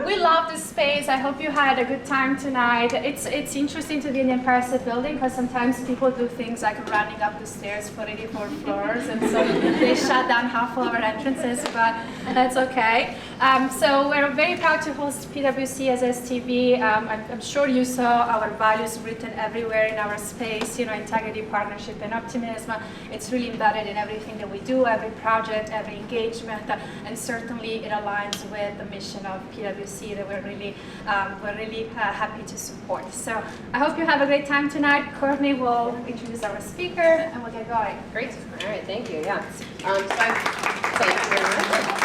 we love this space. I hope you had a good time tonight. It's interesting to be in the Empire State Building because sometimes people do things like running up the stairs for 84 floors, and so they shut down half of our entrances, but that's okay. So we're very proud to host PWC as STB. I'm sure you saw our values written everywhere in our space, integrity, partnership, and optimism. It's really embedded in everything that we do, every project, every engagement, and certainly it aligns with the mission of PWC that we're really happy to support. So I hope you have a great time tonight. Courtney will introduce our speaker and we'll get going. Great. All right, thank you. Yeah. Thank you very much.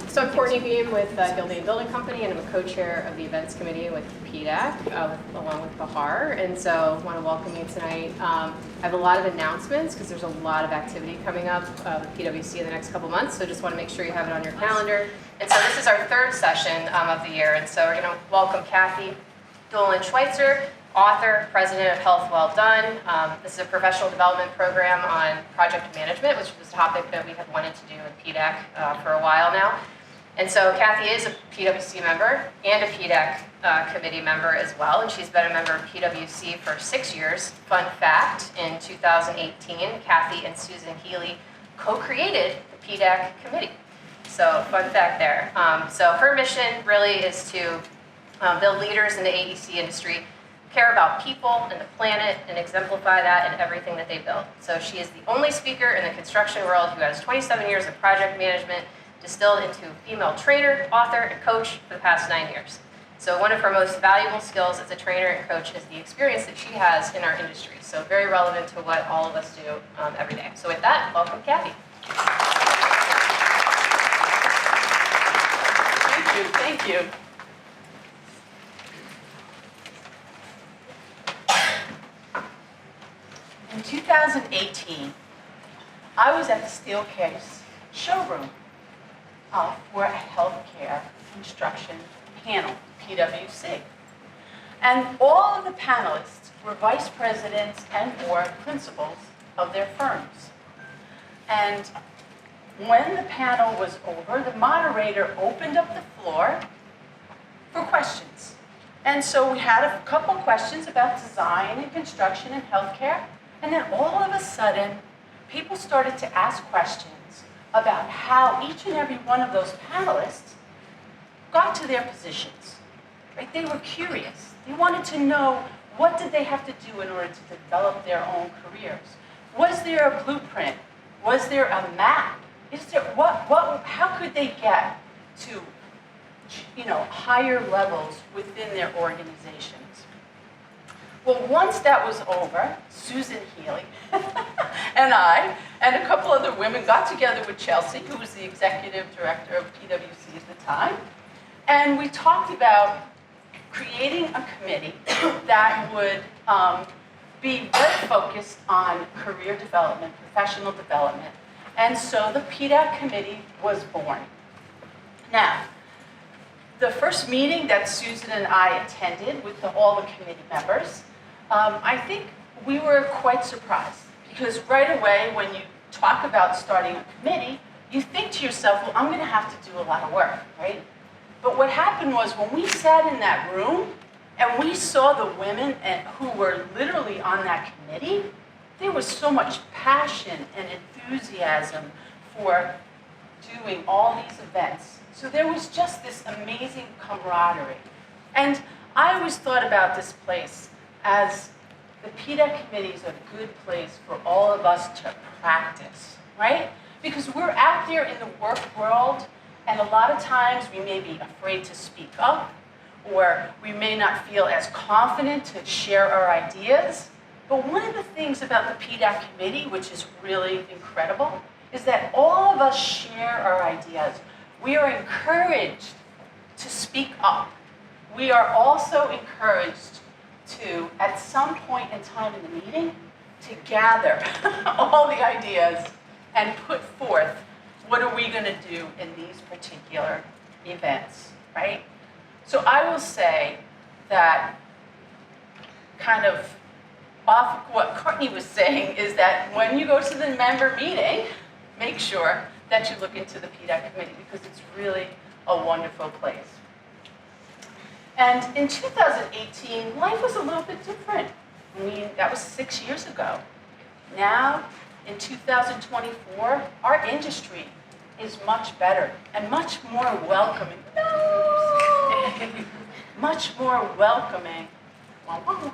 So I'm Courtney Beam with Gilding & Building Company, and I'm a co-chair of the events committee with PDAC, along with Bahar. And so I want to welcome you tonight. I have a lot of announcements because there's a lot of activity coming up with PWC in the next couple months. So just want to make sure you have it on your calendar. And so this is our third session of the year. And so we're going to welcome Kathy Dolan-Schweitzer, author, president of Health Well Done. This is a professional development program on project management, which was a topic that we have wanted to do with PDAC for a while now. And so Kathy is a PWC member and a PDAC committee member as well, and she's been a member of PWC for 6 years. Fun fact, in 2018, Kathy and Susan Healy co-created the PDAC committee. So fun fact there. So her mission really is to build leaders in the AEC industry, care about people and the planet, and exemplify that in everything that they build. So she is the only speaker in the construction world who has 27 years of project management distilled into female trainer, author, and coach for the past 9 years. So one of her most valuable skills as a trainer and coach is the experience that she has in our industry. So very relevant to what all of us do every day. So with that, welcome Kathy. Thank you. In 2018, I was at the Steelcase showroom for a healthcare construction panel, PWC. And all of the panelists were vice presidents and or principals of their firms. And when the panel was over, the moderator opened up the floor for questions. And so we had a couple questions about design and construction and healthcare. And then all of a sudden, people started to ask questions about how each and every one of those panelists got to their positions. Right? They were curious. They wanted to know, what did they have to do in order to develop their own careers? Was there a blueprint? Was there a map? Is there how could they get to higher levels within their organizations? Well, once that was over, Susan Healy and I and a couple other women got together with Chelsea, who was the executive director of PWC at the time, and we talked about creating a committee that would be very focused on career development, professional development. And so the PDAC committee was born. Now, the first meeting that Susan and I attended with all the committee members, I think we were quite surprised, because right away when you talk about starting a committee, you think to yourself, well, I'm going to have to do a lot of work, right? But what happened was, when we sat in that room and we saw the women who were literally on that committee, there was so much passion and enthusiasm for doing all these events. So there was just this amazing camaraderie. And I always thought about this place as the PDAC committee is a good place for all of us to practice, right? Because we're out there in the work world, and a lot of times we may be afraid to speak up, or we may not feel as confident to share our ideas. But one of the things about the PDAC committee, which is really incredible, is that all of us share our ideas. We are encouraged to speak up. We are also encouraged to, at some point in time in the meeting, to gather all the ideas and put forth, what are we going to do in these particular events, right? So I will say that, kind of off what Courtney was saying, is that when you go to the member meeting, make sure that you look into the PDAC committee, because it's really a wonderful place. And in 2018, life was a little bit different. I mean, that was 6 years ago. Now, in 2024, our industry is much better and much more welcoming. No! Much more welcoming. Wah, wah, wah.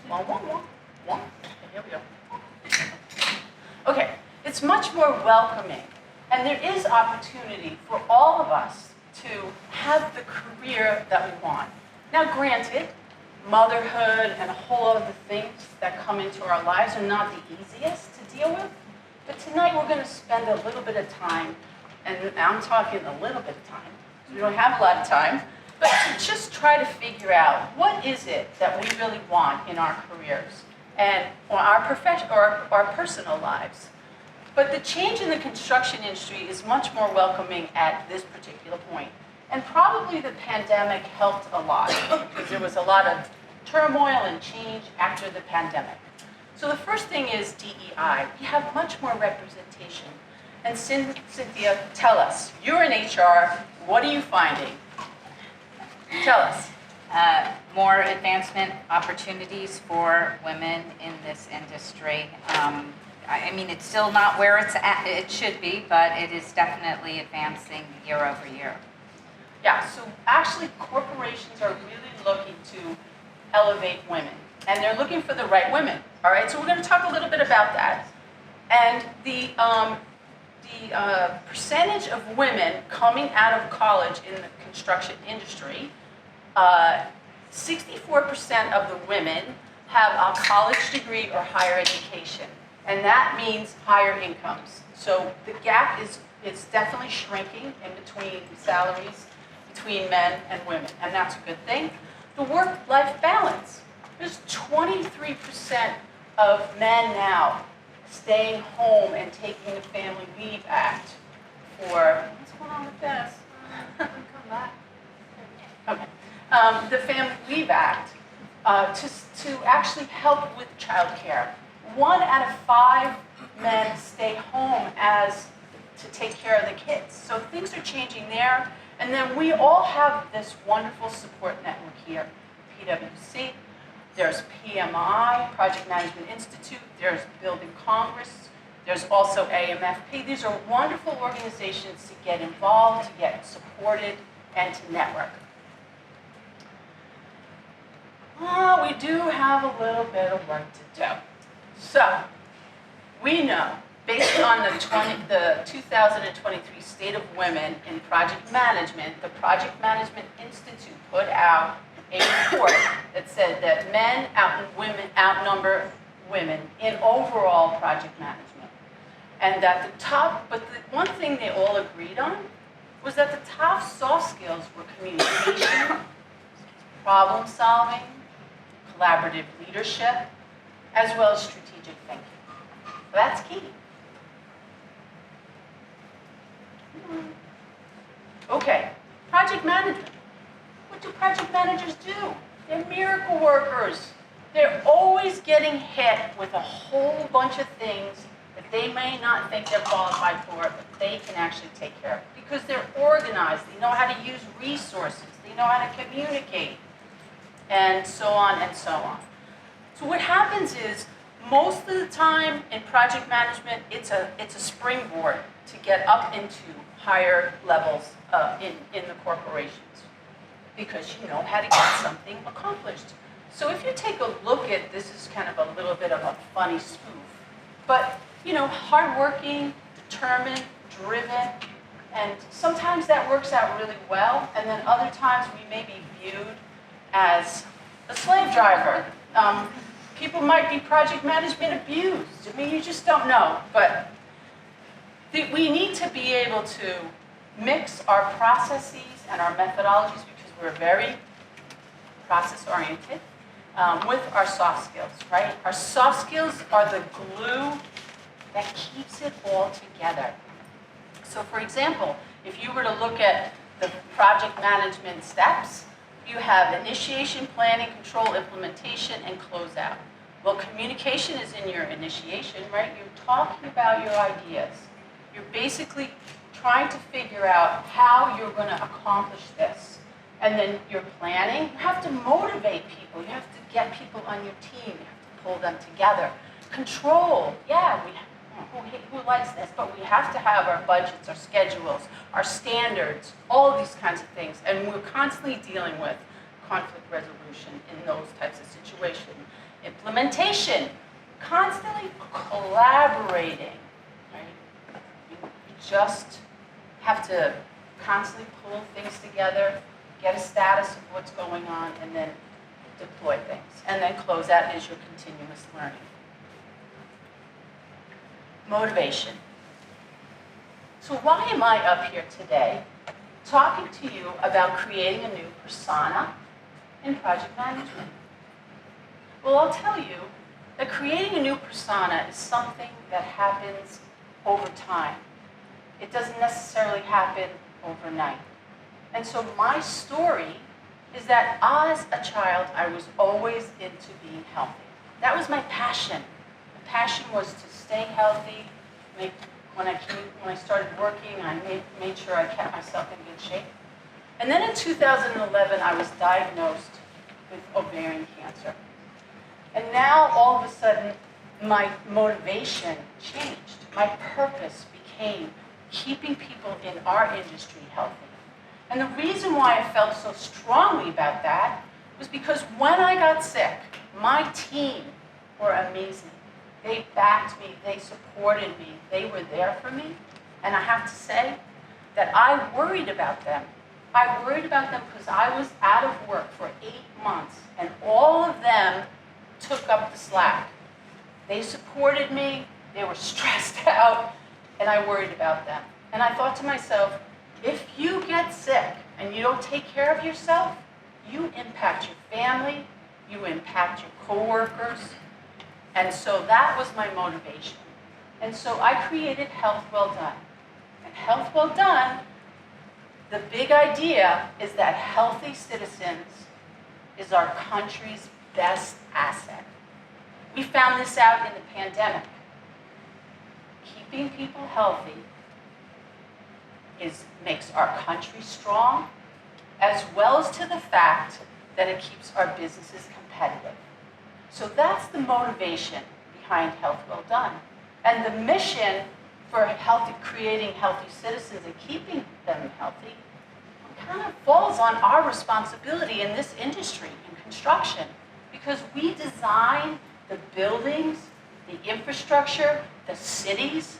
Wah, wah, wah. Wah. Here we go. Okay, it's much more welcoming. And there is opportunity for all of us to have the career that we want. Now, granted, motherhood and a whole other things that come into our lives are not the easiest to deal with. But tonight we're going to spend a little bit of time, and I'm talking a little bit of time, we don't have a lot of time, but to just try to figure out what is it that we really want in our careers and or our profession or our personal lives. But the change in the construction industry is much more welcoming at this particular point. And probably the pandemic helped a lot because there was a lot of turmoil and change after the pandemic. So the first thing is DEI. We have much more representation. And Cynthia, tell us, you're in HR, what are you finding? Tell us. More advancement opportunities for women in this industry. I mean, it's still not where it should be, but it is definitely advancing year over year. Yeah, so actually corporations are really looking to elevate women, and they're looking for the right women, all right? So we're going to talk a little bit about that. And the percentage of women coming out of college in the construction industry, 64% of the women have a college degree or higher education, and that means higher incomes. So the gap is definitely shrinking in between salaries between men and women, and that's a good thing. The work-life balance. There's 23% of men now staying home and taking the Family Leave Act for, what's going on with this? Come back. Okay. The Family Leave Act to actually help with childcare. 1 out of 5 men stay home to take care of the kids. So things are changing there. And then we all have this wonderful support network here. PWC, there's PMI, Project Management Institute, there's Building Congress, there's also AMFP. These are wonderful organizations to get involved, to get supported, and to network. We do have a little bit of work to do. So, we know, based on the 2023 State of Women in Project Management, the Project Management Institute put out a report that said that men outnumber women in overall project management. And that but the one thing they all agreed on was that the top soft skills were communication, problem solving, collaborative leadership, as well as strategic thinking. That's key. Okay, project management. What do project managers do? They're miracle workers. They're always getting hit with a whole bunch of things that they may not think they're qualified for, but they can actually take care of. Because they're organized, they know how to use resources, they know how to communicate, and so on and so on. So what happens is, most of the time in project management, it's a springboard to get up into higher levels in the corporations, because you know how to get something accomplished. So if you take a look at, this is kind of a little bit of a funny spoof, but you know, hardworking, determined, driven, and sometimes that works out really well, and then other times we may be viewed as a slave driver. People might be project management abused. I mean, you just don't know. But we need to be able to mix our processes and our methodologies, because we're very process-oriented, with our soft skills, right? Our soft skills are the glue that keeps it all together. So for example, if you were to look at the project management steps, you have initiation, planning, control, implementation, and closeout. Well, communication is in your initiation, right? You're talking about your ideas. You're basically trying to figure out how you're going to accomplish this. And then you're planning. You have to motivate people. You have to get people on your team. You have to pull them together. Control. Yeah, who likes this? But we have to have our budgets, our schedules, our standards, all of these kinds of things. And we're constantly dealing with conflict resolution in those types of situations. Implementation. Constantly collaborating. Right? You just have to constantly pull things together, get a status of what's going on, and then deploy things. And then close out is your continuous learning. Motivation. So why am I up here today talking to you about creating a new persona in project management? Well, I'll tell you that creating a new persona is something that happens over time. It doesn't necessarily happen overnight. And so my story is that as a child, I was always into being healthy. That was my passion. The passion was to stay healthy. When I started working, I made sure I kept myself in good shape. And then in 2011, I was diagnosed with ovarian cancer. And now, all of a sudden, my motivation changed. My purpose became keeping people in our industry healthy. And the reason why I felt so strongly about that was because when I got sick, my team were amazing. They backed me, they supported me, they were there for me. And I have to say that I worried about them. I worried about them because I was out of work for 8 months, and all of them took up the slack. They supported me, they were stressed out, and I worried about them. And I thought to myself, if you get sick and you don't take care of yourself, you impact your family, you impact your coworkers. And so that was my motivation. And so I created Health Well Done. And Health Well Done, the big idea is that healthy citizens is our country's best asset. We found this out in the pandemic. Keeping people healthy makes our country strong, as well as to the fact that it keeps our businesses competitive. So that's the motivation behind Health Well Done. And the mission for creating healthy citizens and keeping them healthy kind of falls on our responsibility in this industry, in construction, because we design the buildings, the infrastructure, the cities,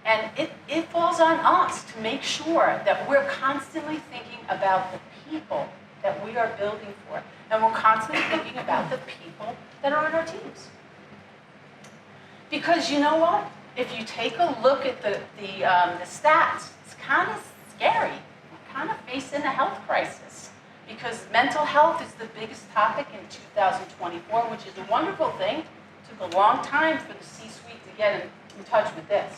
and it falls on us to make sure that we're constantly thinking about the people that we are building for, and we're constantly thinking about the people that are on our teams. Because you know what? If you take a look at the stats, it's kind of scary. We're kind of facing a health crisis because mental health is the biggest topic in 2024, which is a wonderful thing. It took a long time for the C-suite to get in touch with this.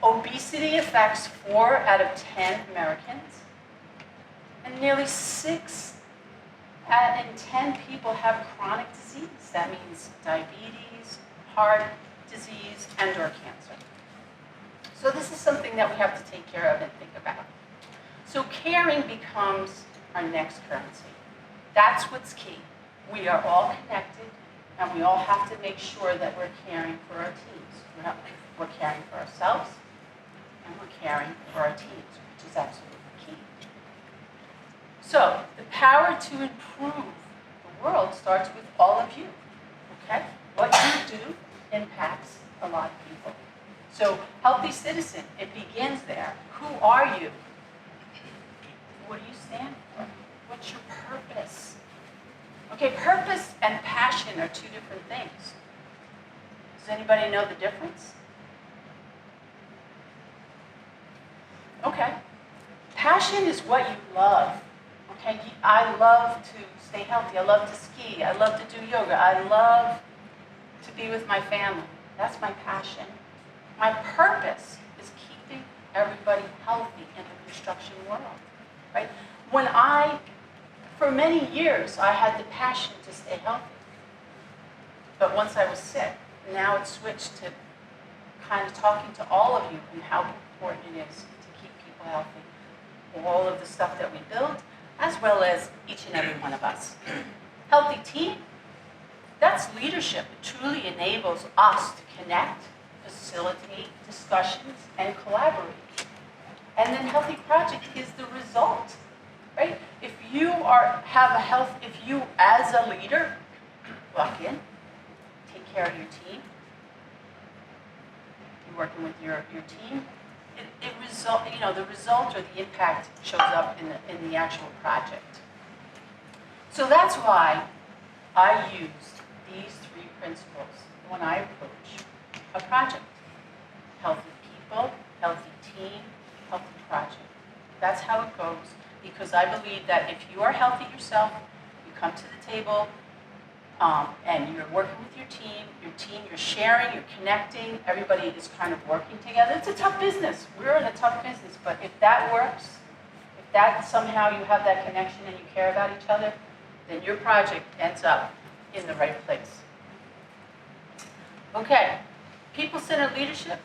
Obesity affects 4 out of 10 Americans, and nearly 6 out of 10 people have chronic disease. That means diabetes, heart disease, and/or cancer. So this is something that we have to take care of and think about. So caring becomes our next currency. That's what's key. We are all connected, and we all have to make sure that we're caring for our teams. We're caring for ourselves, and we're caring for our teams, which is absolutely key. So the power to improve the world starts with all of you, okay? What you do impacts a lot of people. So healthy citizen, it begins there. Who are you? What do you stand for? What's your purpose? Okay, purpose and passion are 2 different things. Does anybody know the difference? Okay. Passion is what you love. Okay, I love to stay healthy. I love to ski. I love to do yoga. I love to be with my family. That's my passion. My purpose is keeping everybody healthy in the construction world, right? For many years, I had the passion to stay healthy. But once I was sick, now it's switched to kind of talking to all of you and how important it is to keep people healthy. All of the stuff that we build, as well as each and every one of us. Healthy team, that's leadership. It truly enables us to connect, facilitate discussions, and collaborate. And then healthy project is the result, right? If you if you as a leader walk in, take care of your team, you're working with your team, the result or the impact shows up in the actual project. So that's why I use these 3 principles when I approach a project. Healthy people, healthy team, healthy project. That's how it goes, because I believe that if you are healthy yourself, you come to the table, and you're working with your team, you're sharing, you're connecting, everybody is kind of working together. It's a tough business. We're in a tough business, but if that works, if that somehow you have that connection and you care about each other, then your project ends up in the right place. Okay, people-centered leadership,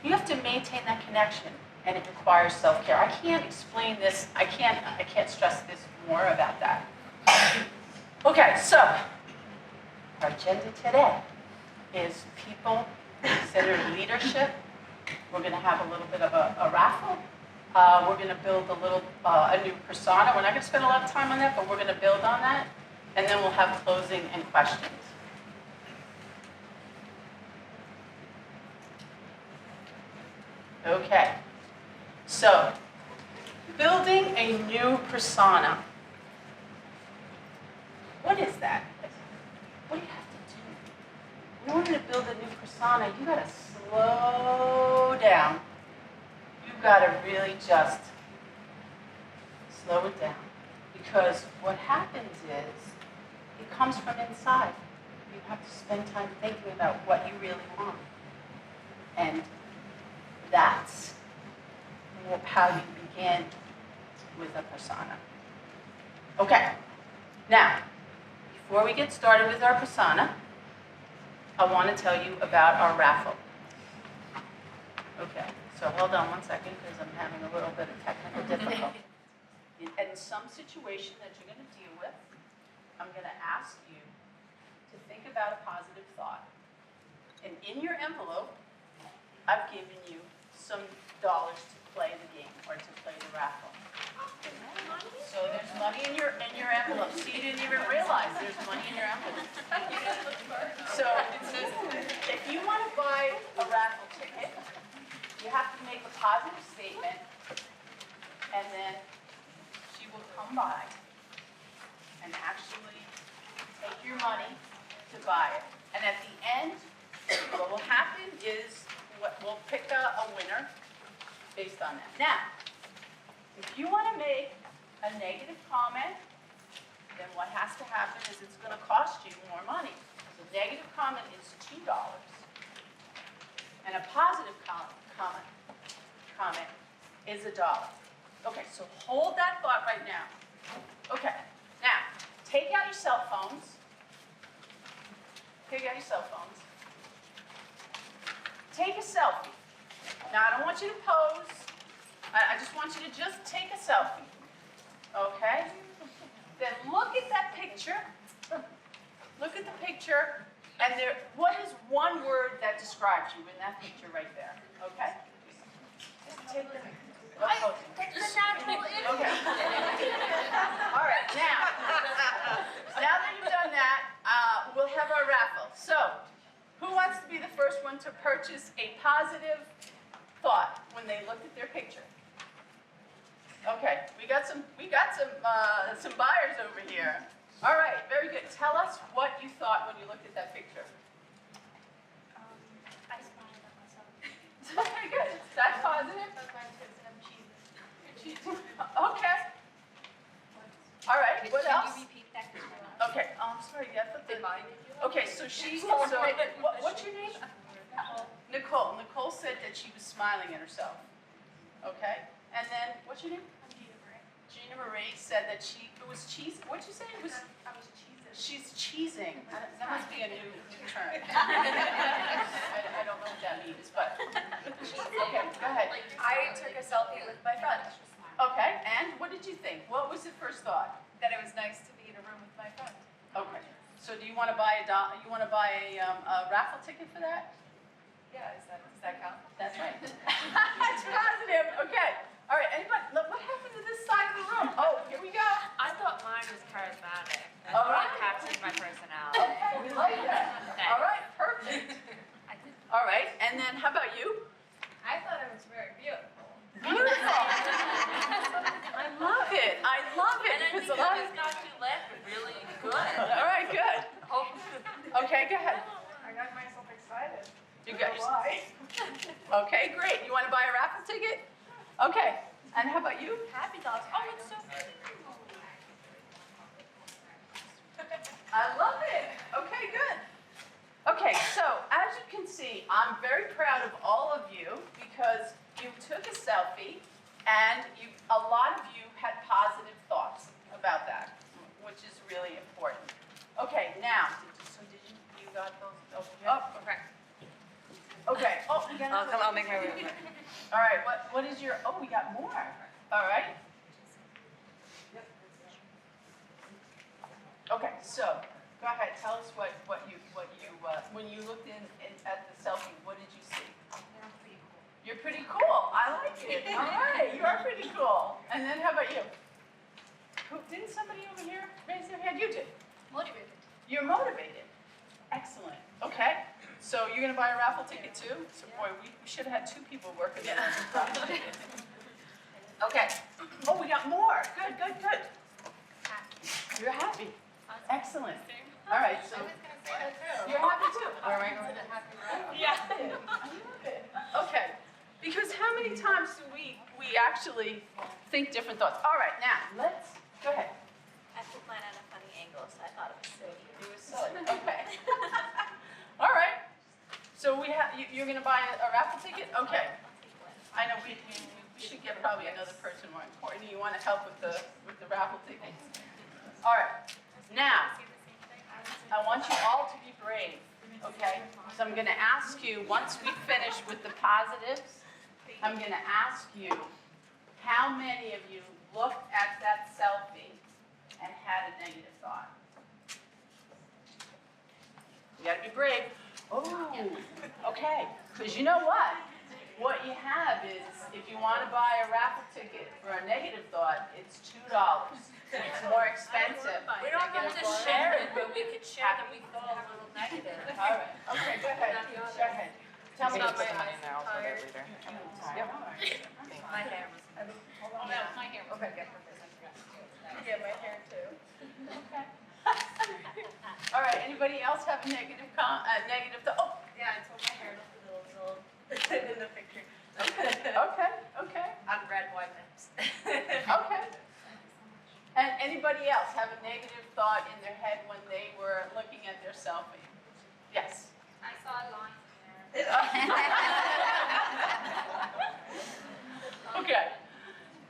you have to maintain that connection, and it requires self-care. I can't explain this, I can't stress this more about that. Okay, so our agenda today is people-centered leadership. We're going to have a little bit of a raffle. We're going to build a new persona. We're not going to spend a lot of time on that, but we're going to build on that. And then we'll have closing and questions. Okay, so building a new persona. What is that? What do you have to do? In order to build a new persona, you got to slow down. You've got to really just slow it down. Because what happens is, it comes from inside. You have to spend time thinking about what you really want. And that's how you begin with a persona. Okay, now, before we get started with our persona, I want to tell you about our raffle. Okay, so hold on one second because I'm having a little bit of technical difficulty. In some situation that you're going to deal with, I'm going to ask you to think about a positive thought. And in your envelope, I've given you some dollars to play the game or to play the raffle. So there's money in your envelope. See, you didn't even realize there's money in your envelope. So if you want to buy a raffle ticket, you have to make a positive statement, and then she will come by and actually take your money to buy it. And at the end, what will happen is we'll pick a winner based on that. Now, if you want to make a negative comment, then what has to happen is it's going to cost you more money. The negative comment is $2, and a positive comment is $1. Okay, so hold that thought right now. Okay, now, take out your cell phones. Take out your cell phones. Take a selfie. Now, I don't want you to pose. I just want you to just take a selfie. Okay? Then look at that picture. Look at the picture. And what is one word that describes you in that picture right there? Okay? Just take the That's the natural image. Okay. All right. Now that you've done that, we'll have our raffle. So, who wants to be the first one to purchase a positive thought when they looked at their picture? Okay, we got some buyers over here. All right, very good. Tell us what you thought when you looked at that picture. I smiled at myself. Very good. That's positive. Okay. All right. What else? Can you repeat that? Okay. I'm sorry. Okay. So what's your name? Nicole. Nicole said that she was smiling at herself. Okay. And then what's your name? I'm Gina Marie. Gina Marie said that it was cheese. What'd you say? It was. I was cheesy. She's cheesing. That must be a new term. I don't know what that means, but okay, go ahead. I took a selfie with my friend. Okay, and what did you think? What was the first thought? That it was nice to be in a room with my friend. Okay. So do you want to buy a raffle ticket for that? Yeah, does that count? That's right. It's positive. Okay. All right. Anybody? Look, what happened to this side of the room? Oh, here we go. I thought mine was charismatic. It All really right. captured my personality. Okay, we like that. All right. Perfect. All right. And then how about you? I thought it was very beautiful. Beautiful. I love it. I love it. And I think Because a lot this of- got you laughing really good. All right. Good. Okay. Go ahead. I got myself excited. You guys. Why? Okay. Great. You want to buy a raffle ticket? Okay. And how about you? Happy dogs. Oh, it's so cute. I love it. Okay, good. Okay, so as you can see, I'm very proud of all of you because you took a selfie and a lot of you had positive thoughts about that, which is really important. Okay, now, you got those? Oh, Okay. okay. Oh, we got another one. I'll make my way. All right, what is your, oh, we got more. All right. Okay, so go ahead, tell us what you when you looked at the selfie, what did you see? You're pretty cool. I like it. All right, you are pretty cool. And then how about you? Didn't somebody over here raise their hand? You did. Motivated. You're motivated. Excellent. Okay, so you're gonna buy a raffle ticket too? So boy, we should have had 2 people working there on this raffle ticket. Okay. Oh, we got more. Good, good, good. You're happy. Excellent. All right, so I was gonna say that too. you're happy too. Are we going to happy round? Yeah. I love it. Okay. Because how many times do we actually think different thoughts? All right, now let's go ahead. I put mine at a funny angle, so I thought it was silly. It was silly. Okay. All right. So you're going to buy a raffle ticket? Okay. I know we should get probably another person more important. You want to help with the raffle tickets? All right. Now, I want you all to be brave, okay? So I'm going to ask you, once we finish with the positives, I'm going to ask you, how many of you looked at that selfie and had a negative thought? You got to be brave. Oh, okay. Because you know what? What you have is, if you want to buy a raffle ticket for a negative thought, it's $2. It's more expensive. We don't have to share it, but we could share that we thought a little negative. All right. Okay, go ahead. Go ahead. Tell me Not about my it. eyes. Tired. Yep. My hair was. Oh, no, my hair was. Okay, yeah, my hair too. Okay. All right. Anybody else have a negative oh. Yeah, I told my hair to put a little in the picture. Okay. On red, white lips. Okay. And anybody else have a negative thought in their head when they were looking at their selfie? Yes. I saw a line Okay.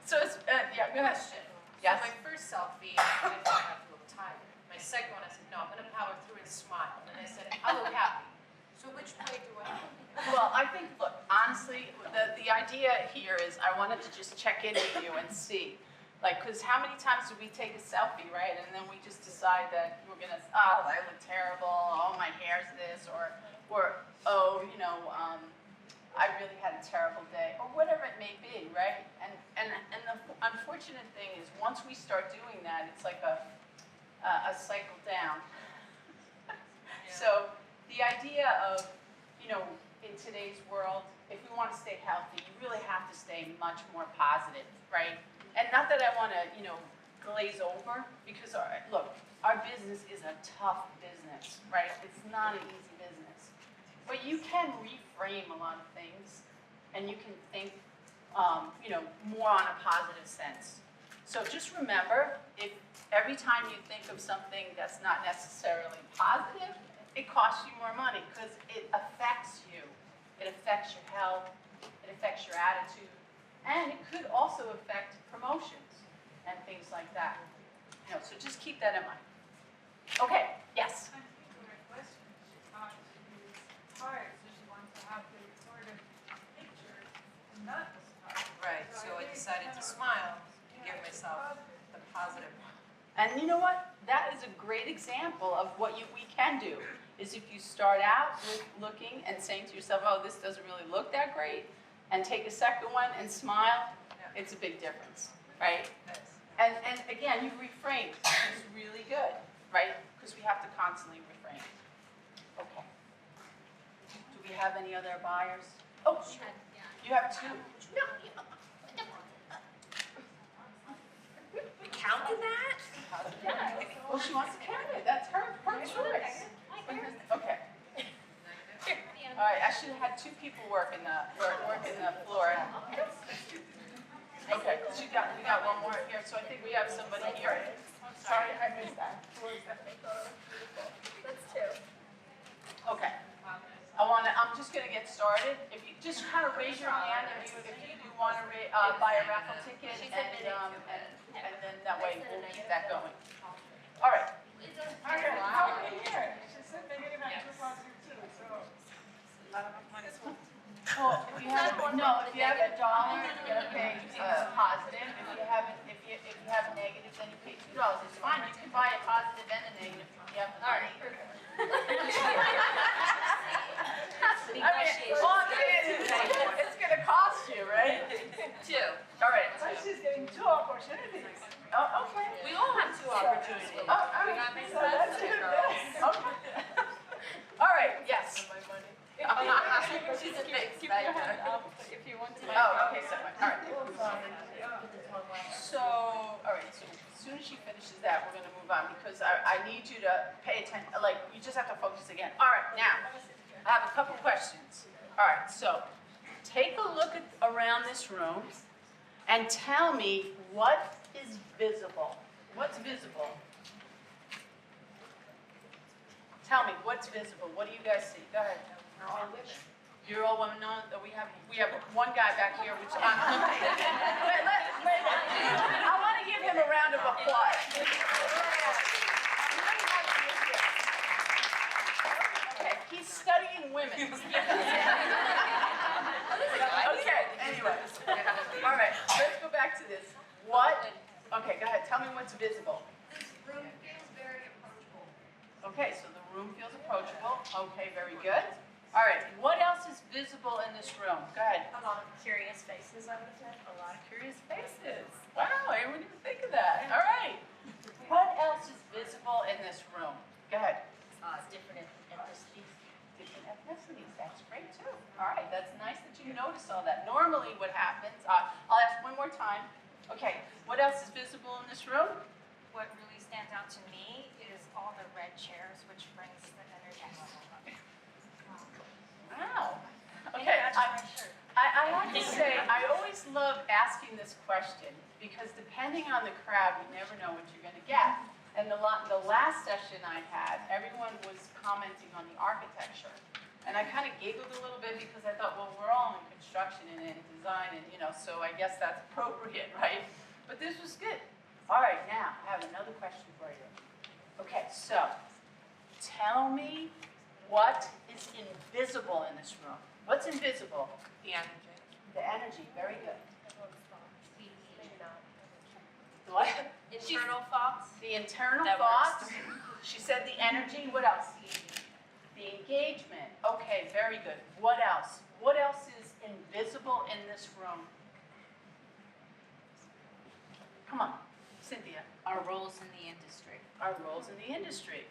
So it's, yeah, go ahead. Question. Yes. So my first selfie, I thought I looked a little tired. My second one, I said, no, I'm going to power through and smile. And I said, I look happy. So which way do I have? Well, I think, look, honestly, the idea here is I wanted to just check in with you and see. Like, because how many times do we take a selfie, right? And then we just decide that we're going to, oh, I look terrible, oh, my hair's this, or oh, you know, I really had a terrible day, or whatever it may be, right? And the unfortunate thing is once we start doing that, it's like a cycle down. So the idea of, you know, in today's world, if we want to stay healthy, you really have to stay much more positive, right? And not that I want to, you know, glaze over, because look, our business is a tough business, right? It's not an easy business. But you can reframe a lot of things, and you can think, you know, more on a positive sense. So just remember, if every time you think of something that's not necessarily positive, it costs you more money because it affects you. It affects your health, it affects your attitude, and it could also affect promotions and things like that. You know, so just keep that in mind. Okay, yes. I think the question she thought she was tired, so she wanted to have the sort of picture, and that was tired. Right, so I decided to smile and give myself the positive. And you know what? That is a great example of what we can do, is if you start out with looking and saying to yourself, oh, this doesn't really look that great, and take a second one and smile, it's a big difference, right? And again, you reframed, which is really good, right? Because we have to constantly reframe. Okay. Do we have any other buyers? Oh, you have two? Counted that? Well, she wants to count it. That's her choice. Okay. All right, I should have had two people working the floor. Okay, we got one more here, so I think we have somebody here. Sorry, I missed that. That's two. Okay. I'm just gonna get started. If you just kind of raise your hand if you do want to buy a raffle ticket, and then that way we'll keep that going. All right. How many here? She said maybe about 2 too, so. Well, if you have $1, you're gonna pay positive. If you have a negative, then you pay $2. It's fine. You can buy a positive and a negative if you have the money. I mean, all I'm saying is it's gonna cost you, right? Two. All right. So she's getting 2 opportunities. Oh, okay. We all have two opportunities. Oh, all right. So that's good. Okay. All right. Yes. She's a big Keep your hand up if you want to. Oh, okay, so, all right. So, all right, so as soon as she finishes that, we're gonna move on, because I need you to pay attention, like, you just have to focus again. All right, now, I have a couple questions. All right, so, take a look around this room and tell me what is visible. What's visible? Tell me, what's visible? What do you guys see? Go ahead. You're all women. No, we have one guy back here, which I want to give him a round of applause. Okay, he's studying women. Okay, anyways. All right, let's go back to this. What? Okay, go ahead. Tell me what's visible. This room feels very approachable. Okay, so the room feels approachable. Okay, very good. All right, what else is visible in this room? Go ahead. A lot of curious faces, I would say. A lot of curious faces. Wow, I wouldn't even think of that. All right. What else is visible in this room? Go ahead. Different ethnicities. Different ethnicities. That's great too. All right, that's nice that you noticed all that. Normally what happens, I'll ask one more time. Okay, what else is visible in this room? What really stands out to me is all the red chairs, which brings the energy level up. Wow. Okay, I have to say, I always love asking this question, because depending on the crowd, you never know what you're going to get. And the last session I had, everyone was commenting on the architecture. And I kind of giggled a little bit, because I thought, well, we're all in construction and in design, and so I guess that's appropriate, right? But this was good. All right, now, I have another question for you. Okay, so, tell me what is invisible in this room. What's invisible? The energy. The energy, very good. The what? Internal thoughts. The internal That thoughts. She said the energy, what else? The engagement. Okay, very good. What else? What else is invisible in this room? Come on, Cynthia. Our roles in the industry. Our roles in the industry.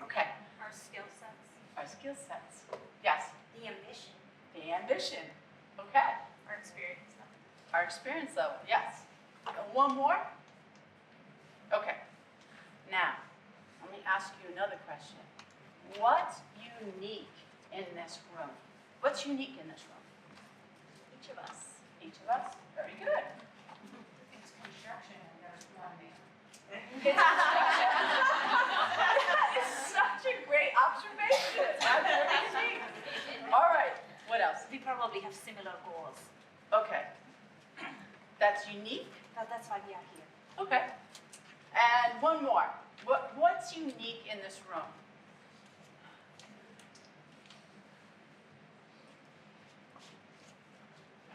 Okay, Our skill sets, our skill sets. Yes, the ambition, the ambition. Okay, our experience. our experience level. Yes. One more? Okay. Now, let me ask you another question. What's unique in this room? What's unique in this room? Each of us. Each of us? Very good. It's construction and there's plumbing. That is such a great observation. That's very unique. All right, what else? We probably have similar goals. Okay. That's unique? That's why we are here. Okay. And one more. What's what's unique in this room?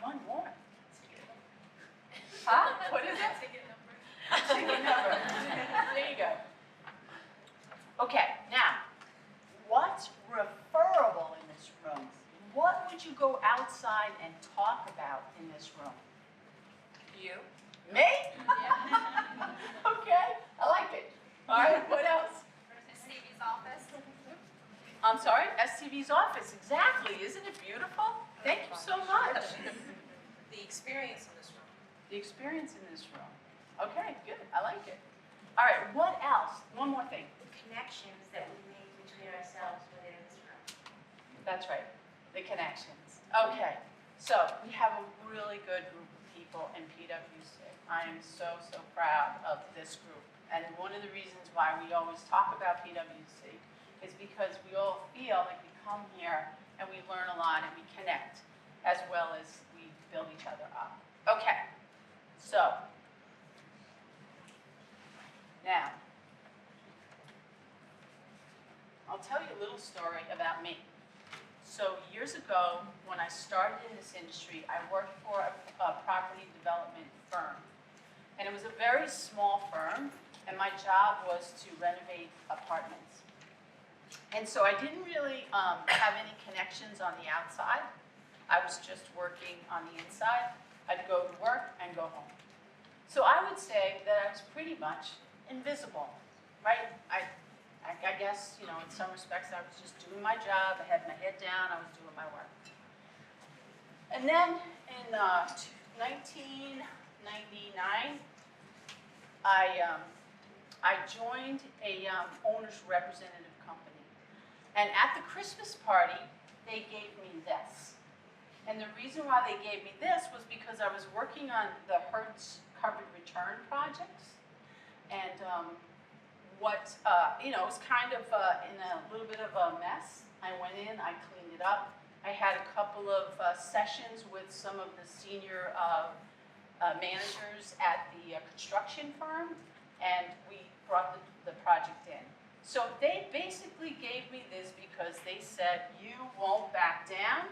One more. Huh? What is it? Ticket number. There you go. Okay, now, what's referable in this room? What would you go outside and talk about in this room? You? Me? Okay, I like it. All right, what else? Stevie's office. I'm sorry, STV's office, exactly. Isn't it beautiful? Thank you so much. The experience in this room. The experience in this room. Okay, good, I like it. All right, what else? One more thing. The connections that we make between ourselves within this room. That's right, the connections. Okay, so we have a really good group of people in PWC. I am so, so proud of this group. And one of the reasons why we always talk about PWC is because we all feel like we come here and we learn a lot and we connect as well as we build each other up. Okay, so now, I'll tell you a little story about me. So years ago, when I started in this industry, I worked for a property development firm. And it was a very small firm, and my job was to renovate apartments. And so I didn't really have any connections on the outside. I was just working on the inside. I'd go to work and go home. So I would say that I was pretty much invisible, right? I guess, you know, in some respects, I was just doing my job. I had my head down. I was doing my work. And then in 1999, I joined a owner's representative company. And at the Christmas party, they gave me this. And the reason why they gave me this was because I was working on the Hertz covered return projects. And you know, it was kind of in a little bit of a mess. I went in, I cleaned it up. I had a couple of sessions with some of the senior managers at the construction firm, and we brought the project in. So they basically gave me this because they said, you won't back down,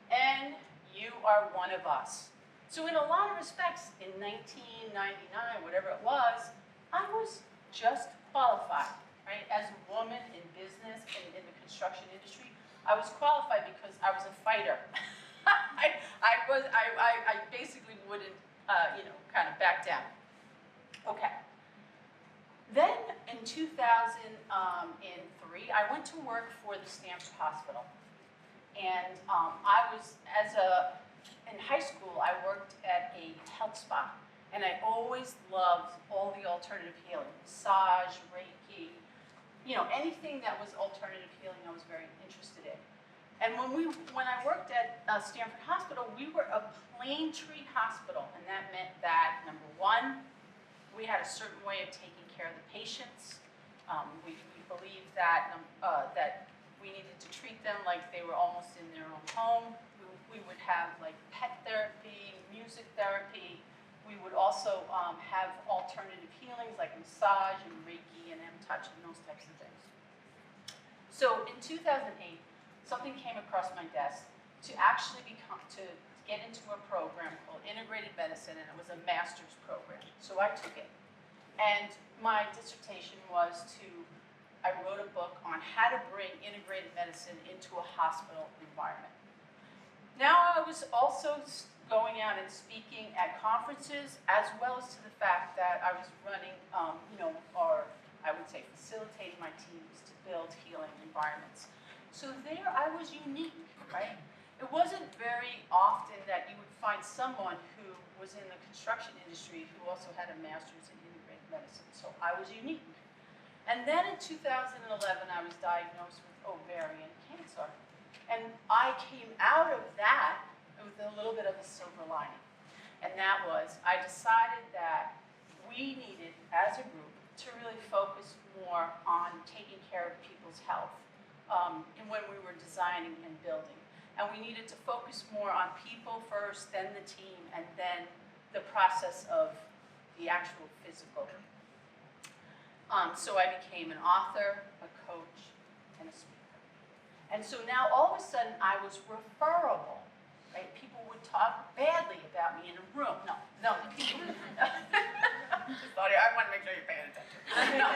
and you are one of us. So in a lot of respects, in 1999, whatever it was, I was just qualified, right? As a woman in business and in the construction industry, I was qualified because I was a fighter. I basically wouldn't, you know, kind of back down. Okay. Then in 2003, I went to work for the Stanford Hospital. And I was, in high school, I worked at a health spa. And I always loved all the alternative healing, massage, Reiki, you know, anything that was alternative healing I was very interested in. And when I worked at Stanford Hospital, we were a plain tree hospital. And that meant that, number one, we had a certain way of taking care of the patients. We believed that, that we needed to treat them like they were almost in their own home. We would have like pet therapy, music therapy. We would also have alternative healings like massage and Reiki and M-Touch and those types of things. So in 2008, something came across my desk to actually to get into a program called Integrated Medicine, and it was a master's program. So I took it. And my dissertation was I wrote a book on how to bring integrated medicine into a hospital environment. Now I was also going out and speaking at conferences, as well as to the fact that I was running, you know, or I would say facilitating my teams to build healing environments. So there I was unique, right? It wasn't very often that you would find someone who was in the construction industry who also had a master's in integrated medicine. So I was unique. And then in 2011, I was diagnosed with ovarian cancer. And I came out of that with a little bit of a silver lining. And that was, I decided that we needed, as a group, to really focus more on taking care of people's health and when we were designing and building. And we needed to focus more on people first, then the team, and then the process of the actual physical. So I became an author, a coach, and a speaker. And so now all of a sudden I was referable, right? People would talk badly about me in a room. No. Sorry, I want to make sure you're paying attention. No.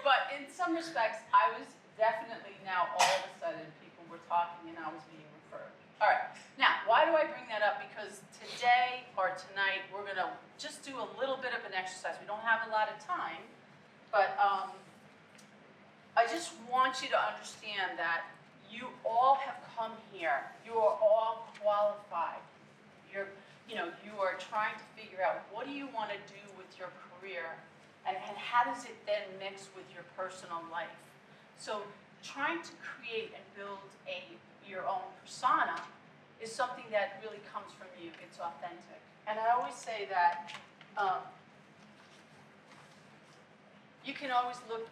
But in some respects, I was definitely now all of a sudden people were talking and I was being referred. All right, now why do I bring that up? Because today or tonight we're going to just do a little bit of an exercise. We don't have a lot of time, but I just want you to understand that you all have come here. You are all qualified. You are trying to figure out what do you want to do with your career and how does it then mix with your personal life. So trying to create and build your own persona is something that really comes from you. It's authentic. And I always say that you can always look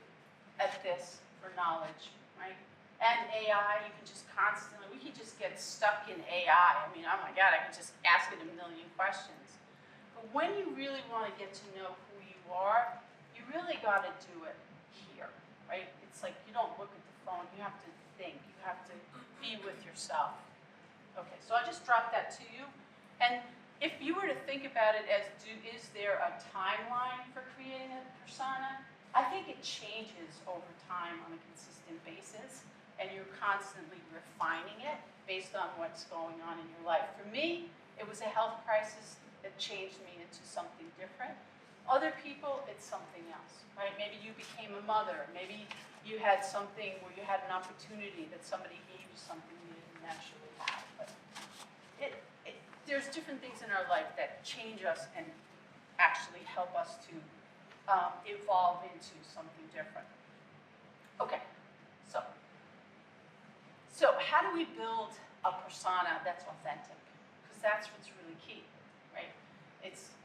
at this for knowledge, right? And AI, you can just constantly, we can just get stuck in AI. I mean, oh my God, I can just ask it a million questions. But when you really want to get to know who you are, you really got to do it here, right? It's like you don't look at the phone, you have to think, you have to be with yourself. Okay, so I just dropped that to you. And if you were to think about it as, is there a timeline for creating a persona? I think it changes over time on a consistent basis, and you're constantly refining it based on what's going on in your life. For me, it was a health crisis that changed me into something different. Other people, it's something else, right? Maybe you became a mother. Maybe you had something where you had an opportunity that somebody gave you something you didn't naturally have. But there's different things in our life that change us and actually help us to evolve into something different. Okay, so how do we build a persona that's authentic? Because that's what's really key, right?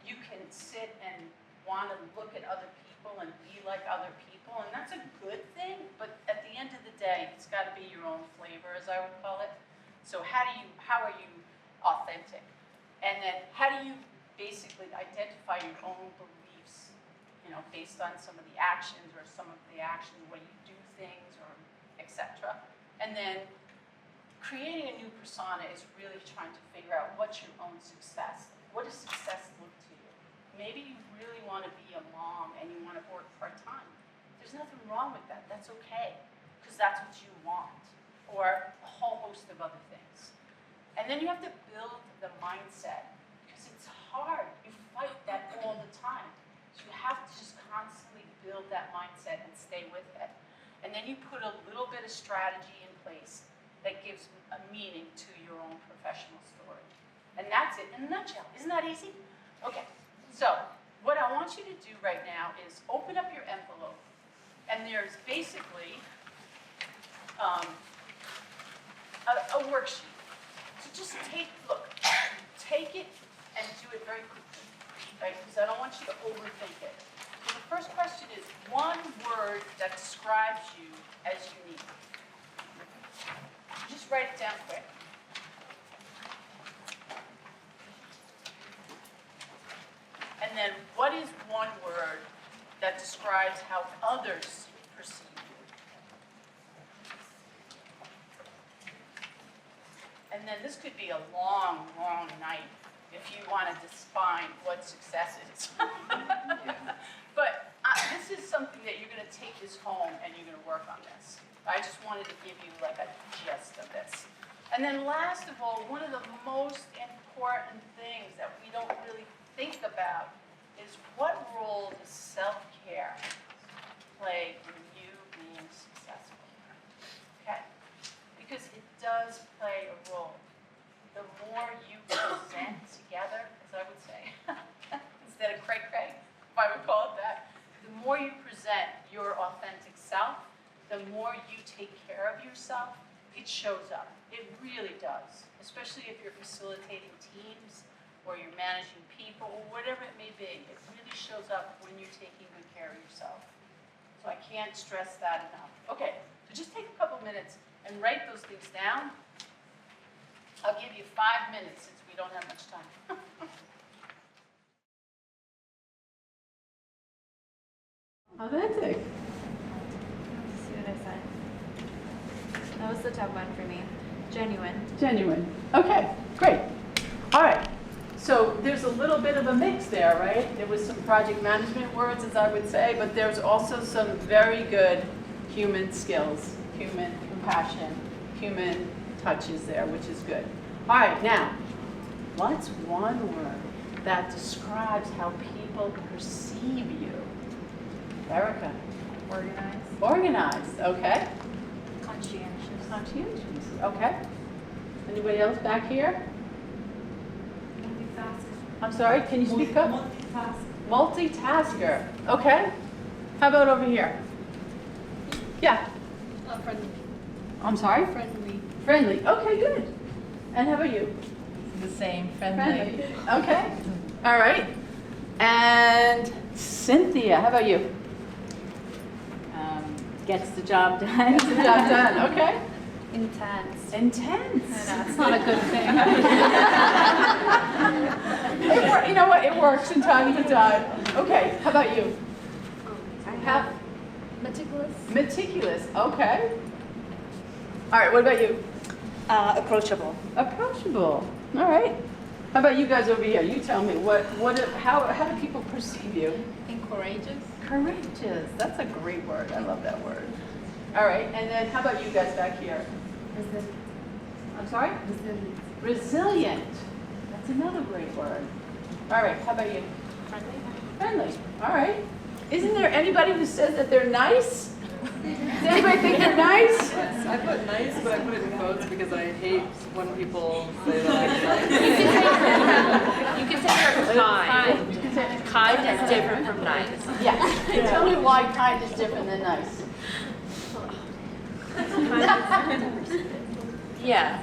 You can sit and want to look at other people and be like other people, and that's a good thing, but at the end of the day, it's got to be your own flavor, as I would call it. So how are you authentic? And then how do you basically identify your own beliefs, based on some of the actions or some of the actions, the way you do things, or etc. And then creating a new persona is really trying to figure out what's your own success. What does success look to you? Maybe you really want to be a mom and you want to work part-time. There's nothing wrong with that. That's okay, because that's what you want, or a whole host of other things. And then you have to build the mindset, because it's hard. You fight that all the time. So you have to just constantly build that mindset and stay with it. And then you put a little bit of strategy in place that gives a meaning to your own professional story. And that's it in a nutshell. Isn't that easy? Okay, so what I want you to do right now is open up your envelope, and there's basically a worksheet. So just take it and do it very quickly, right? Because I don't want you to overthink it. So the first question is one word that describes you as unique. Just write it down quick. And then what is one word that describes how others perceive you? And then this could be a long, long night if you want to define what success is. But this is something that you're going to take this home and you're going to work on this. I just wanted to give you like a gist of this. And then last of all, one of the most important things that we don't really think about is what role does self-care play in you being successful? Okay? Because it does play a role. The more you present together, as I would say, instead of cray-cray, if I would call it that, the more you present your authentic self, the more you take care of yourself, it shows up. It really does, especially if you're facilitating teams or you're managing people or whatever it may be. It really shows up when you're taking good care of yourself. So I can't stress that enough. Okay, so just take a couple minutes and write those things down. I'll give you 5 minutes since we don't have much time. Authentic. Let's see what I said. That was the tough one for me. Genuine. Genuine. Okay, great. All right. So there's a little bit of a mix there, right? There was some project management words, as I would say, but there's also some very good human skills, human compassion, human touches there, which is good. All right, now, what's one word that describes how people perceive you? Erica? Organized. Organized, okay. Conscientious. Conscientious, okay. Anybody else back here? I'm sorry, can you speak up? Multitasker, okay. How about over here? Yeah. Friendly. I'm sorry? Friendly. Friendly, okay, good. And how about you? The same, friendly. Okay, all right. And Cynthia, how about you? Gets the job done. Gets the job done, okay. Intense. Intense. That's not a good thing. You know what, it works from time to time. Okay, how about you? Meticulous. Meticulous, okay. All right, what about you? Approachable. Approachable, all right. How about you guys over here? You tell me, how do people perceive you? I think courageous. Courageous, that's a great word, I love that word. All right, and then how about you guys back here? Resilient. I'm sorry? Resilient. Resilient, that's another great word. All right, how about you? Friendly. Friendly, all right. Isn't there anybody who says that they're nice? Does anybody think they're nice? I put nice, but I put it in quotes because I hate when people say that I'm nice. You can say you're kind. Kind is different from nice. Yeah. Tell me why kind is different than nice. Yeah.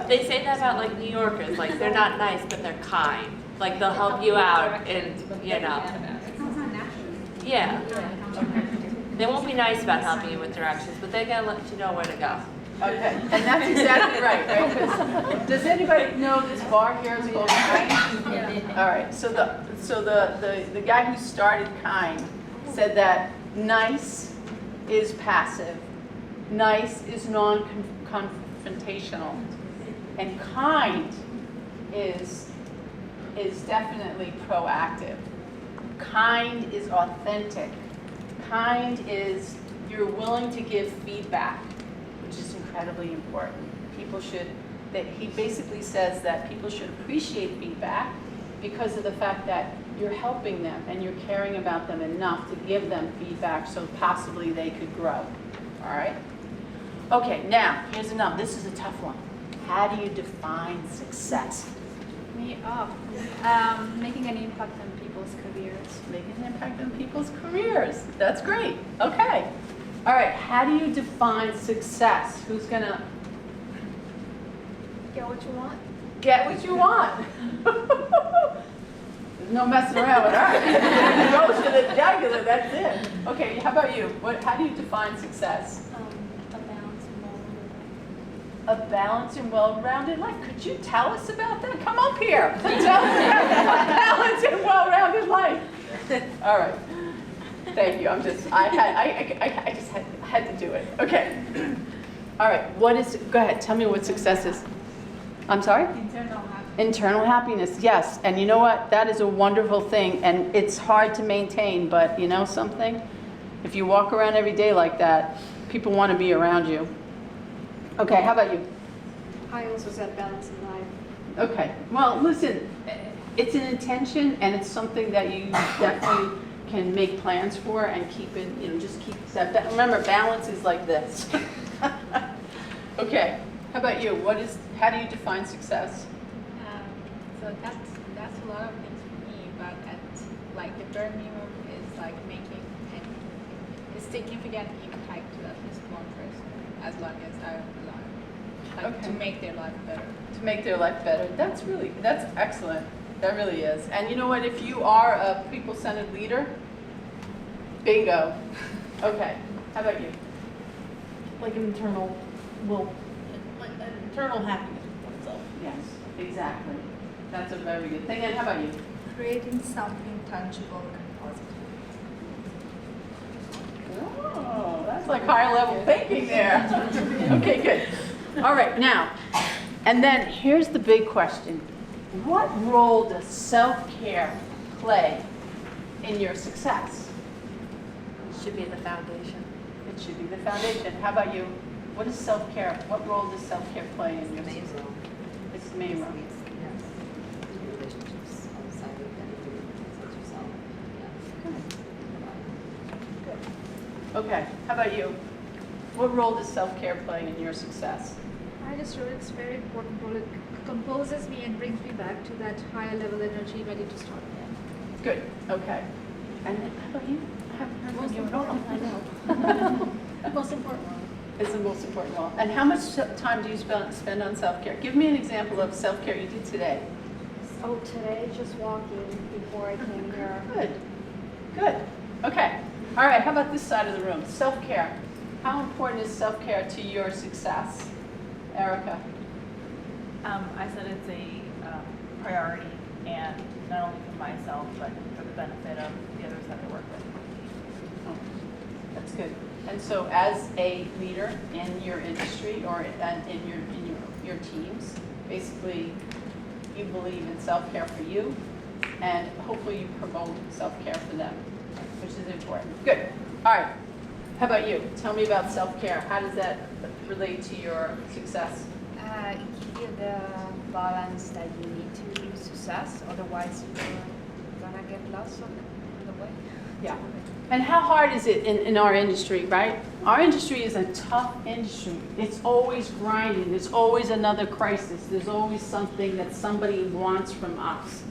They say that about like New Yorkers, like they're not nice, but they're kind. Like they'll help you out and, you know. Yeah. They won't be nice about helping you with directions, but they're gonna let you know where to go. Okay, and that's exactly right, right? 'Cause does anybody know this bar here is called Kind? Yeah. All right, so the guy who started Kind said that nice is passive, nice is non-confrontational, and kind is definitely proactive. Kind is authentic. Kind is you're willing to give feedback, which is incredibly important. People should, he basically says that people should appreciate feedback because of the fact that you're helping them and you're caring about them enough to give them feedback so possibly they could grow, all right? Okay, now, here's another, this is a tough one. How do you define success? Making an impact on people's careers. Making an impact on people's careers. That's great. Okay. All right. How do you define success? Who's gonna Get what you want. get what you want? There's no messing around with that. Go to the jugular. That's it. Okay. How about you? How do you define success? A balanced and well-rounded life. Could you tell us about that? Come up here. Tell us about a balanced and well-rounded life. All right. Thank you. I just had to do it. Okay. All right. Go ahead. Tell me what success is. I'm sorry? Internal happiness. Internal happiness. Yes. And you know what? That is a wonderful thing. And it's hard to maintain. But you know something? If you walk around every day like that, people want to be around you. Okay, how about you? I also said balance in life. Okay, well, listen, it's an intention and it's something that you definitely can make plans for and keep it, just keep that. Remember, balance is like this. Okay, how about you? How do you define success? So that's a lot of things for me, but the bare minimum is like making a significant impact to at least one person, as long as I'm alive, to make their life better. To make their life better. That's excellent. That really is. And you know what? If you are a people-centered leader, bingo. Okay. How about you? Like internal happiness with oneself. Yes, exactly. That's a very good thing. And how about you? Creating something tangible and positive. That's like higher level thinking there. Okay, good. All right, now, and then here's the big question. What role does self-care play in your success? Should be the foundation. It should be the foundation. How about you? What is self-care? What role does self-care play in your success? It's the main role. Relationships outside of anything besides yourself. Okay, how about you? What role does self-care play in your success? I just wrote it's very important role. It composes me and brings me back to that higher level energy ready to start again. Good, okay. And then how about you? I haven't heard from you at all. I know. Most important one. It's the most important role. And how much time do you spend on self-care? Give me an example of self-care you did today. Oh, today just walking before I came here. Good, good. Okay, all right, how about this side of the room? Self-care. How important is self-care to your success? Erica? I said it's a priority, and not only for myself, but for the benefit of the others that I work with. Oh, that's good. And so as a leader in your industry or in your teams, basically you believe in self-care for you, and hopefully you promote self-care for them, which is important. Good. All right. How about you? Tell me about self-care. How does that relate to your success? It gives you the balance that you need to success, otherwise you're gonna get lost on the way. Yeah. And how hard is it in our industry, right? Our industry is a tough industry. It's always grinding. There's always another crisis. There's always something that somebody wants from us.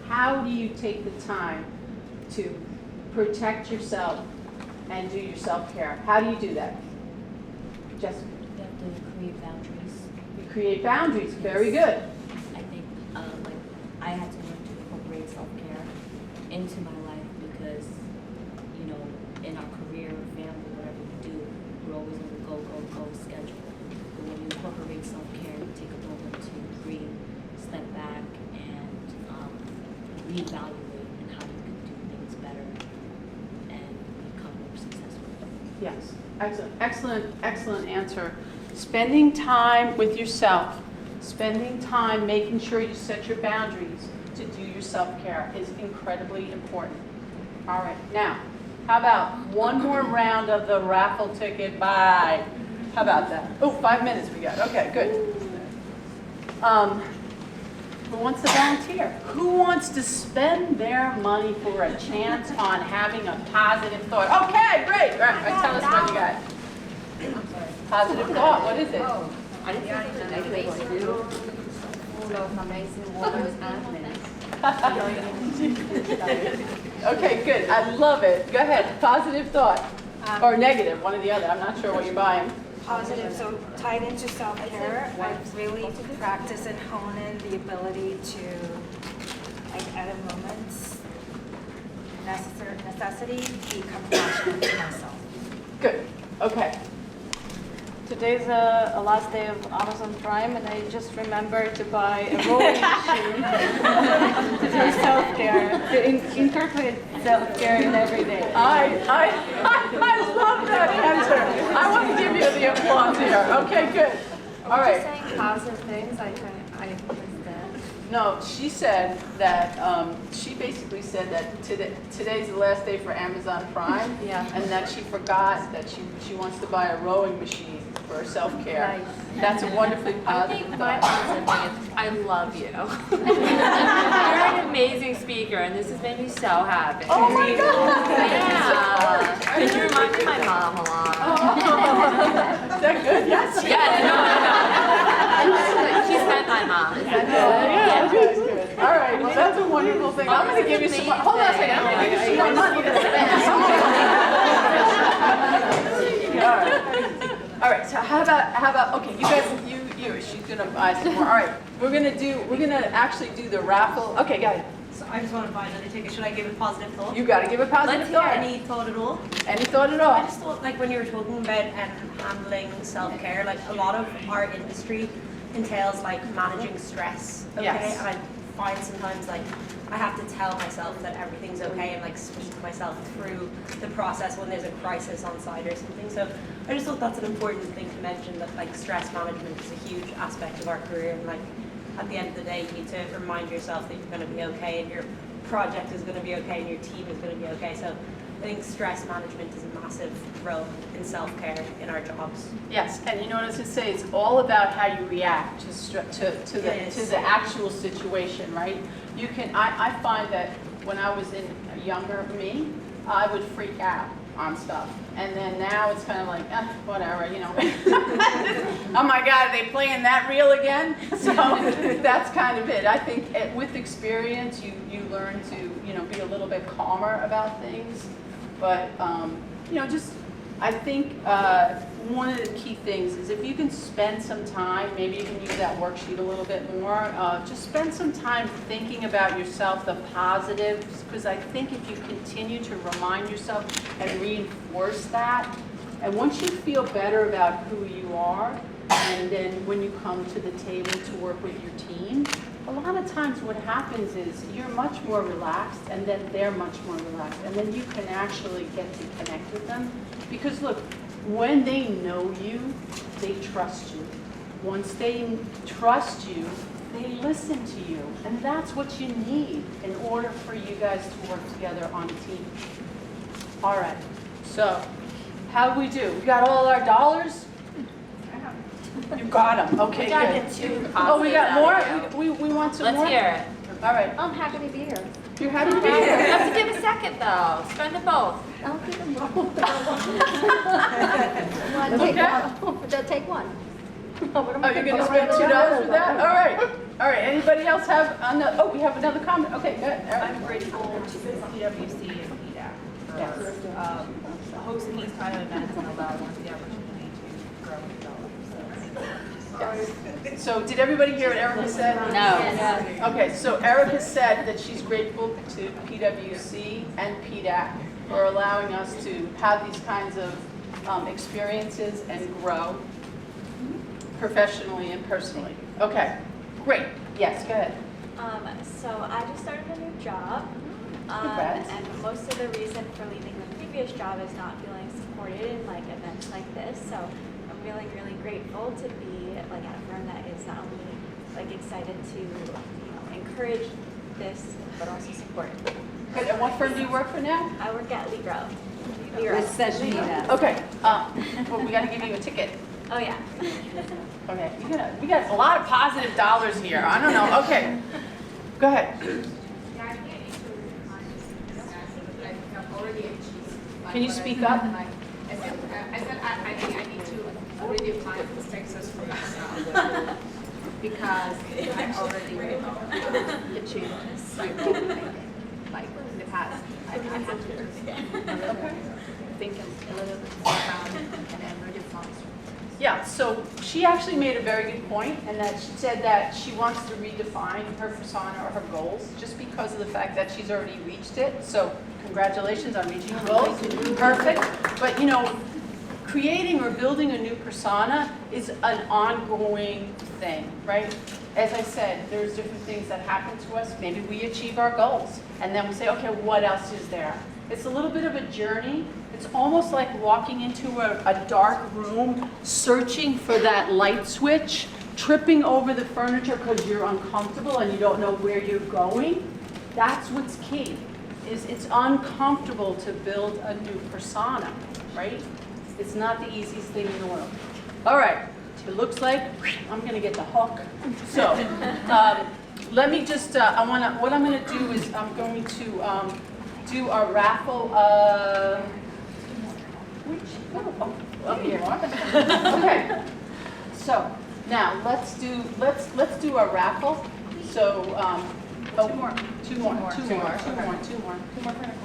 How do you take the time to protect yourself and do your self-care? How do you do that? Jessica? You have to create boundaries. You create boundaries. Very good. I think like I had to learn to incorporate self-care into my life because, you know, in our career, family, whatever we do, we're always on the go, go, go schedule. But when you incorporate self-care, you take a moment to breathe, step back, and reevaluate and how you can do things better and become more successful. Yes. Excellent, excellent, excellent answer. Spending time with yourself, spending time making sure you set your boundaries to do your self-care is incredibly important. All right, now, how about one more round of the raffle ticket buy? How about that? Oh, 5 minutes we got. Okay, good. Who wants to volunteer? Who wants to spend their money for a chance on having a positive thought? Okay, great. All right, tell us what you got. Positive thought, what is it? I didn't think it was negative. Full of amazing women and Okay, good. I love it. Go ahead. Positive thought. Or negative, one or the other. I'm not sure what you're buying. Positive, so tied into self-care, I've really practiced and honed in the ability to, like at a moment's necessity, be compassionate to myself. Good. Okay. Today's a last day of Amazon Prime, and I just remembered to buy a rowing machine to do self-care, to incorporate self-care in every day. I love that answer. I want to give you the applause here. Okay, good. All right. saying positive things, I understand. No, she said that, she basically said that today's the last day for Amazon Prime. Yeah. And that she forgot that she wants to buy a rowing machine for self-care. Nice. That's a wonderfully I positive think my thought. positive thing is I love you. You're an amazing speaker, and this has made me so happy. Oh my God! Yeah. Because you remind me of my mom a lot. Is that good? Yes. Yes, no. She's met my mom. Is that good? Yeah, good, good. All right, well, that's a wonderful thing. I'm going to give you some more, hold on a second, I'm going to give you some more money to spend. All right, so how about, okay, you guys, she's going to buy some more. All right, we're going to actually do the raffle. Okay, go ahead. So I just want to buy another ticket. Should I give a positive thought? You got to give a positive Let's thought. hear any thought at all. Any thought at all? I just thought, like, when you were talking about handling self-care, like, a lot of our industry entails, like, managing stress, okay? Yes. And I find sometimes like I have to tell myself that everything's okay and like speak myself through the process when there's a crisis on site or something. So I just thought that's an important thing to mention, that like stress management is a huge aspect of our career, and like at the end of the day you need to remind yourself that you're going to be okay and your project is going to be okay and your team is going to be okay. So I think stress management is a massive role in self-care in our jobs. Yes, and you know what I was going to say, it's all about how you react to the actual situation, right? You can, I find that when I was in younger me, I would freak out on stuff. And then now it's kind of like, whatever, you know. Oh my God, are they playing that reel again? So that's kind of it. I think with experience, you learn to, you know, be a little bit calmer about things. But, you know, just, I think one of the key things is if you can spend some time, maybe you can use that worksheet a little bit more, just spend some time thinking about yourself, the positives, because I think if you continue to remind yourself and reinforce that, and once you feel better about who you are, and then when you come to the table to work with your team, a lot of times what happens is you're much more relaxed, and then they're much more relaxed, and then you can actually get to connect with them. Because look, when they know you, they trust you. Once they trust you, they listen to you, and that's what you need in order for you guys to work together on a team. All right, so how do we do? We got all our dollars? You got them. Okay, good. Oh, we got more? We want some more? Let's hear it. All right. I'm happy to be here. You're happy to be You here? have to give a second though. Spend it both. I'll keep them both. Take one. Oh, you're going to spend $2 for that? All right. All right. Anybody else have another? Oh, we have another comment. Okay, good. I'm grateful to PWC and PDAC for hosting these kind of events and allowing us the opportunity to grow and develop. So did everybody hear what Erica said? No. Okay, so Erica said that she's grateful to PWC and PDAC for allowing us to have these kinds of experiences and grow professionally and personally. Okay, great. Yes, go ahead. So I just started a new job, and most of the reason for leaving the previous job is not feeling supported in like events like this. So I'm really, really grateful to be like at a firm that is not only like excited to encourage this, but also support it. Good. And what firm do you work for now? I work at Libro. Okay. Well, we got to give you a ticket. Oh yeah. Okay. We got a lot of positive dollars here. I don't know. Okay. Go ahead. Can you speak up? I said I think I need to redefine success for myself because I already achieved my goal. Like in the past, I had to think a little bit and then redefine. Yeah, so she actually made a very good point, and that she said that she wants to redefine her persona or her goals just because of the fact that she's already reached it. So congratulations on reaching your goals. Perfect. But you know, creating or building a new persona is an ongoing thing, right? As I said, there's different things that happen to us. Maybe we achieve our goals, and then we say, okay, what else is there? It's a little bit of a journey. It's almost like walking into a dark room, searching for that light switch, tripping over the furniture because you're uncomfortable and you don't know where you're going. That's what's key, is it's uncomfortable to build a new persona, right? It's not the easiest thing in the world. All right, it looks like I'm gonna get the hook. So let me just, what I'm gonna do is I'm going to do a raffle up here. Okay. So now let's do a raffle. So two more.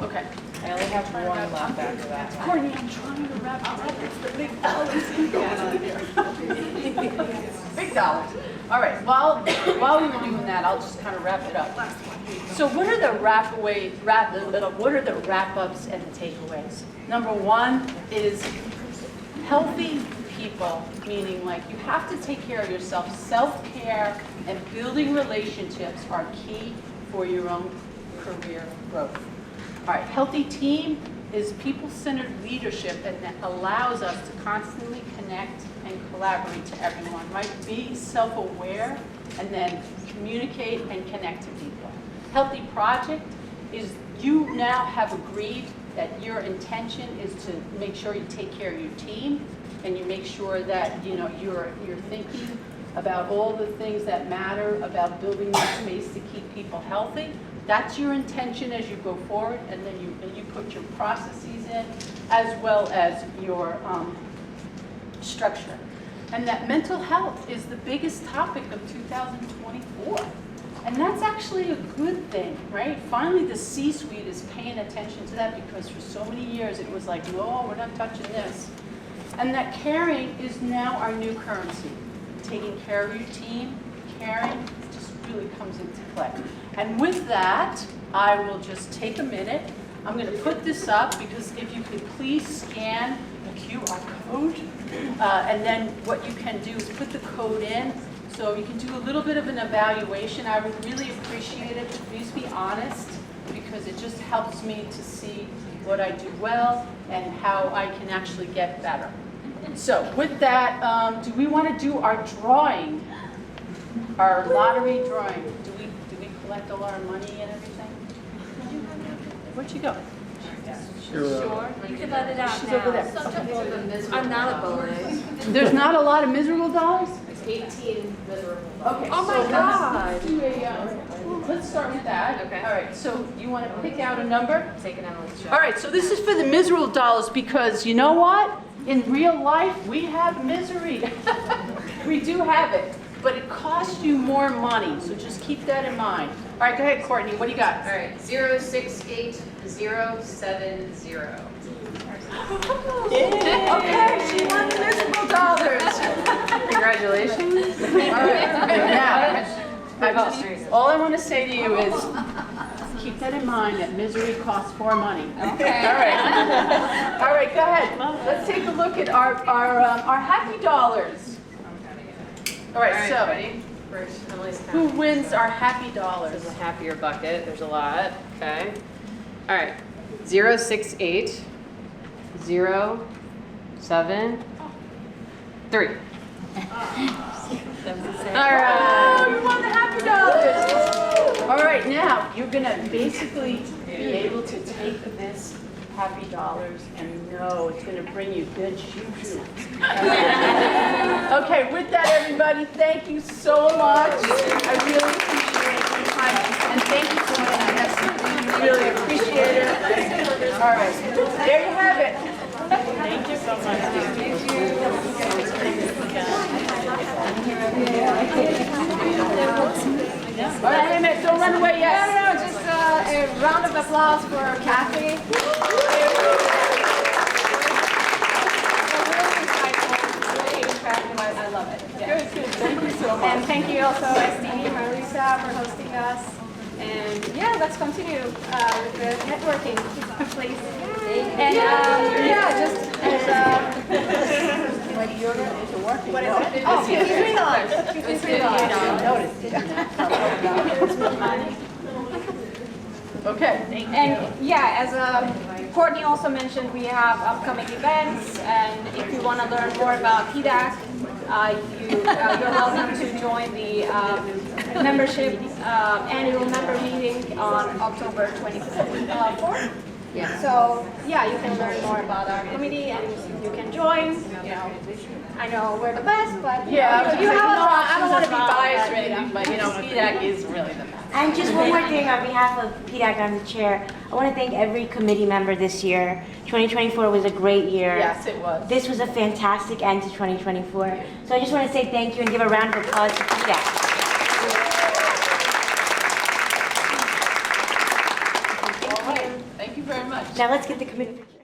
Okay. I only have one left after that. Courtney, I'm trying to wrap it up. It's the big dollars. Big dollars. All right. While we were doing that, I'll just kind of wrap it up. So what are the wrap-ups and the takeaways? Number one is healthy people, meaning like you have to take care of yourself. Self-care and building relationships are key for your own career growth. All right, healthy team is people-centered leadership that allows us to constantly connect and collaborate to everyone, right? Be self-aware and then communicate and connect to people. Healthy project is you now have agreed that your intention is to make sure you take care of your team and you make sure that you're thinking about all the things that matter about building the space to keep people healthy. That's your intention as you go forward, and then you put your processes in as well as your structure. And that mental health is the biggest topic of 2024. And that's actually a good thing, right? Finally, the C-suite is paying attention to that, because for so many years it was like, no, we're not touching this. And that caring is now our new currency. Taking care of your team, caring, just really comes into play. And with that, I will just take a minute. I'm going to put this up, because if you could please scan the QR code, and then what you can do is put the code in, so you can do a little bit of an evaluation. I would really appreciate it. Please be honest, because it just helps me to see what I do well and how I can actually get better. So with that, do we want to do our drawing, our lottery drawing? Do we collect all our money and everything? Where'd you go? Sure. You can let it out She's now. over there. I'm not a bully. There's not a lot of miserable dollars? 18 miserable. Okay. Oh my so God. Let's do a, let's start with that. Okay. All right, so you want to pick out a number? Take an Emily's shot. All right, so this is for the miserable dollars, because you know what? In real life, we have misery. We do have it, but it costs you more money, so just keep that in mind. All right, go ahead, Courtney, what do you got? All right, 068070. Okay, she won the miserable dollars. Congratulations. All right, now, all I want to say to you is, keep that in mind, that misery costs more money. Okay. All right. All right, go ahead. Let's take a look at our happy dollars. All right, so ready? First, Emily's count. who wins our happy dollars? This is a happier bucket. There's a lot. Okay. All right. 068073. All right, you won the happy dollars. All right, now you're gonna basically be able to take this happy dollars and know it's gonna bring you good juju. Okay, with that, everybody, thank you so much. I really appreciate your time, and thank you so much. Yes, we really appreciate it. All right, there you have it. Thank you so much. Thank All right, wait a minute, don't run away yet. No, just a round of applause for Kathy. I love it. Yeah. Good. Thank you so much. And thank you also, STD, Marisa, for hosting us. And yeah, let's continue with the networking, please. And yeah, just as what is it? Oh, $53. Okay. And yeah, as Courtney also mentioned, we have upcoming events, and if you want to learn more about PDAC, you're welcome to join the membership annual member meeting on October 24th. Yeah. So yeah, you can learn more about our committee, and you can join. You know, I know we're the best, but Yeah, you have I don't want to be options as well, biased or but, you know. anything, but you know, PDAC is really the best. And just one more thing on behalf of PDAC, I'm the chair. I want to thank every committee member this year. 2024 was a great year. Yes, it was. This was a fantastic end to 2024. So I just want to say thank you and give a round of applause to PDAC. Thank you very much. Now let's get the committee picture.